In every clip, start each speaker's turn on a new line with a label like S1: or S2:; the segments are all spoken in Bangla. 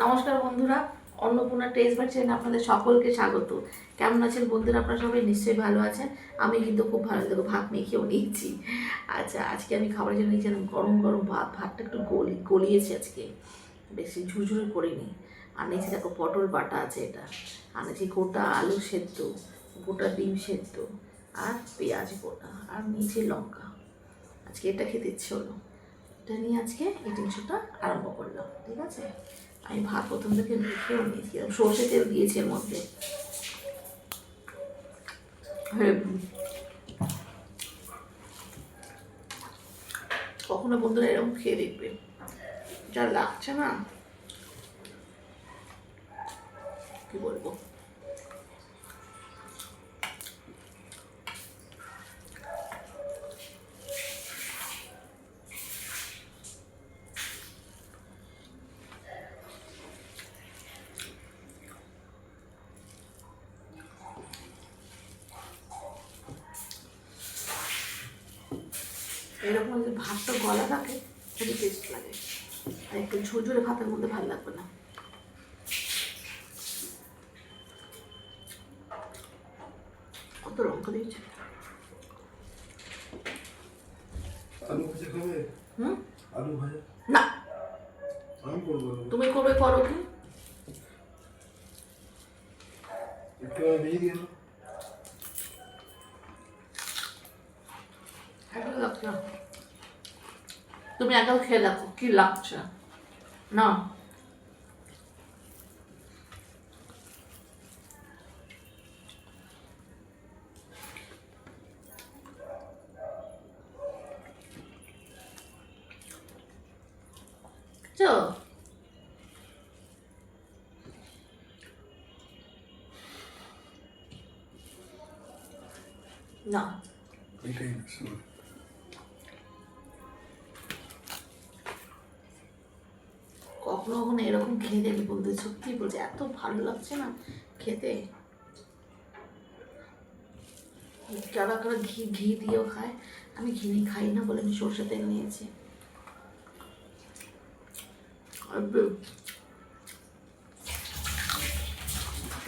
S1: নমস্কার বন্ধুরা, অন্নপূর্ণা টেস্ট বাই চ্যানেলে আপনাদের সকলকে স্বাগত। কেমন আছেন বন্ধুরা? আপনারা সবাই নিশ্চয়ই ভালো আছেন। আমি কিন্তু খুব ভালো, দেখো ভাত মেখেও নিয়েছি। আচ্ছা, আজকে আমি খাবারের জন্য নিয়েছিলাম গরম গরম ভাতটা একটু গলিয়েছি আজকে, বেশি ঝুরঝুরে করিনি। আর নিয়েছি দেখো পটল বাটা আছে, এটা আনেছি, গোটা আলু সেদ্ধ, গোটা ডিম সেদ্ধ, আর পেঁয়াজ গোটা, আর নিয়েছি লঙ্কা। আজকে এটা খেতে ইচ্ছে হলো, এটা নিয়ে আজকে এই জিনিসটা আরম্ভ করলাম। ঠিক আছে, আমি ভাত প্রথম থেকে মেখেও নিয়েছি, সর্ষে তেল দিয়েছি এর মধ্যে। কখনো বন্ধুরা এরকম খেয়ে দেখবে, যা লাগছে না কি বলবো। এরকম যদি ভাতটা গলা থাকে খুবই টেস্ট লাগে, আর একটু ঝুরঝুরে ভাতের মধ্যে ভালো লাগবে না। কত লঙ্কা দিয়েছে।
S2: আলু ভাজা খাবে? আলু ভাজা
S1: না,
S2: আমি করবো।
S1: তুমি কবে করো কি?
S2: একটু ভেজে দিয়ে
S1: ভালো লাগছে না, তুমি একদম খেয়ে দেখো কি লাগছে না। চো না,
S2: এটাই না শোনো।
S1: কখনো কখনো এরকম খেয়ে দেখি বলতে, সত্যি বলছে এত ভালো লাগছে না খেতে। যারা কারা ঘি ঘি দিয়েও খায়, আমি ঘি নিয়ে খাই না বলে আমি সর্ষে তেল নিয়েছি।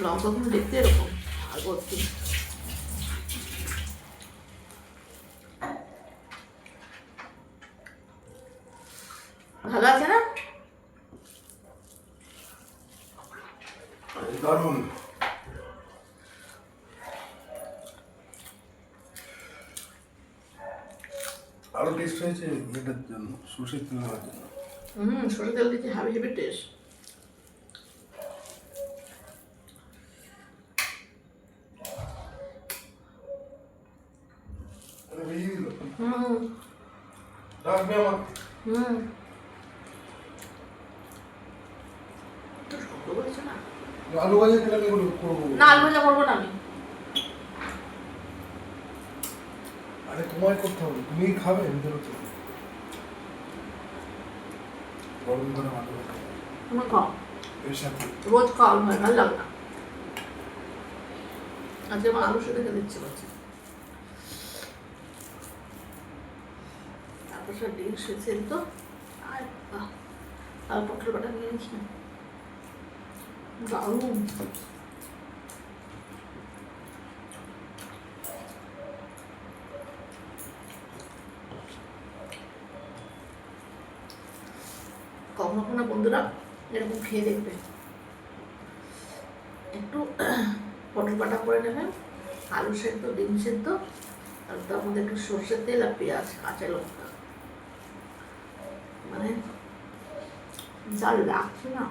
S1: লঙ্কা কিন্তু দেখতে এরকম আর ভর্তি। ভালো আছে না?
S2: দারুণ। আরো টেস্ট হয়েছে এটার জন্য, সর্ষের তেল হওয়ার জন্য।
S1: সর্ষে তেল দিচ্ছি, হাবি হেবি টেস্ট।
S2: ভেজে দিল।
S1: হুম
S2: রাখবে আমার।
S1: হুম তো শক্ত করেছে না।
S2: আলু ভাজা খেলে আমি করবো।
S1: না, আলু ভাজা করবো না আমি।
S2: আরে তোমায় করতে হবে, তুমি খাবে ভিতরে তো। গরম করে আলু ভাজা
S1: তুমি খাও,
S2: এর সাথে।
S1: রোজ খাও আলু ভাজা, ভালো লাগে না। আজকে আমার আলু সেদ্ধ খেতে ইচ্ছে করছে। তারপর সব ডিম সেদ্ধ, আর আর পটল বাটা নিয়ে নিচ্ছি না, দারুণ। কখনো কখনো বন্ধুরা এরকম খেয়ে দেখবে, একটু পটল বাটা করে নেবেন, আলু সেদ্ধ, ডিম সেদ্ধ, আর তার মধ্যে একটু সর্ষের তেল আর পেঁয়াজ, কাঁচা লঙ্কা, মানে যা লাগছে না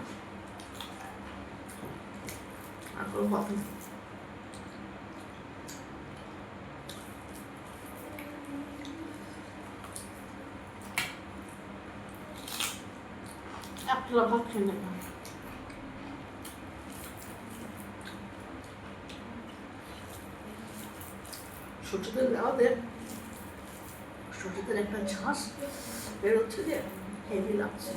S1: আর কোনো কথা নেই। একটা ভাত খেয়ে নেবেন। সর্ষে তেল দেওয়াতে সর্ষে তেল একটা ঝাঁস বেরোচ্ছে, যে হেভি লাগছে।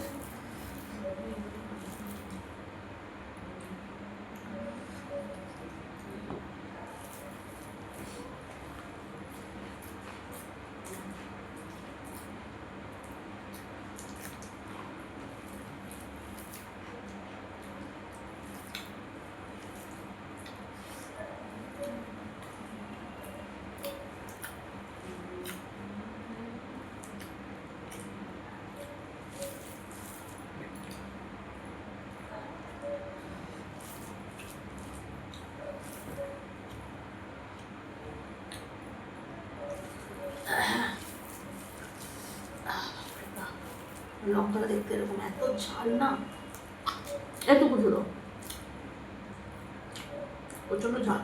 S1: লঙ্কাটা দেখতে এরকম, এত ঝাল না, এটুকু ছিল, প্রচণ্ড ঝাল।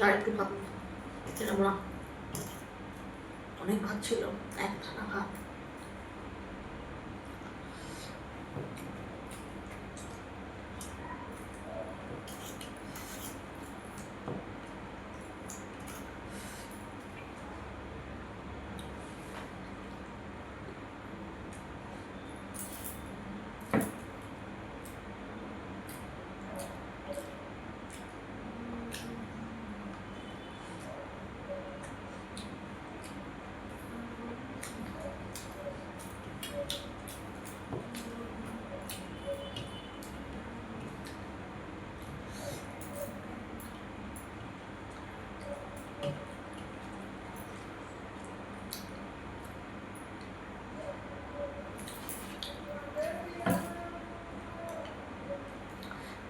S1: আর একটু ভাত খেলাম না, অনেক ভাত ছিল, এক থালা ভাত।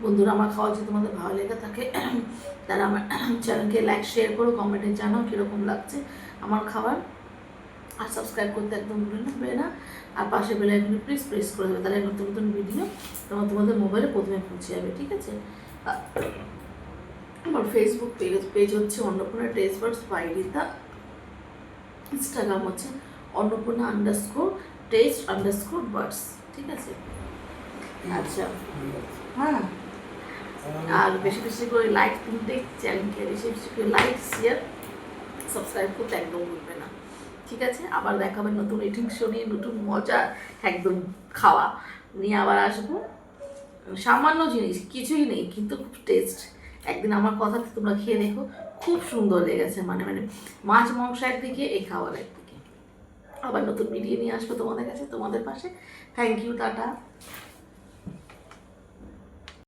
S1: বন্ধুরা, আমার খাওয়া যদি তোমাদের ভালো লেগে থাকে তাহলে আমার চ্যানেলকে লাইক শেয়ার করো, কমেন্টে জানাও কীরকম লাগছে আমার খাবার, আর সাবস্ক্রাইব করতে একদম ভুলবে না, আর পাশে বেল আইকনে প্লিজ প্রেস করে দেবে, তাহলে নতুন নতুন ভিডিও তোমাদের মোবাইলে প্রথমে পৌঁছে যাবে, ঠিক আছে? আমার ফেসবুক পেজ হচ্ছে Annapurna taste buds by Rita, Instagram হচ্ছে অন্নপূর্ণা _টেস্ট_বার্ডস, ঠিক আছে? আচ্ছা, হ্যাঁ, আর বেশি বেশি করে লাইক, তিনটে চ্যানেলকে বেশি বেশি করে লাইক শেয়ার সাবস্ক্রাইব করতে একদম ভুলবে না, ঠিক আছে? আবার দেখাবে নতুন ইটিং শো নিয়ে, নতুন মজা একদম খাওয়া নিয়ে আবার আসবো। সামান্য জিনিস, কিছুই নেই, কিন্তু খুব টেস্ট। একদিন আমার কথা তোমরা খেয়ে দেখো, খুব সুন্দর লেগেছে, মানে মাছ মাংস একদিকে, এই খাওয়ার একদিকে। আবার নতুন ভিডিও নিয়ে আসবো তোমাদের কাছে, তোমাদের পাশে। Thank you, tata.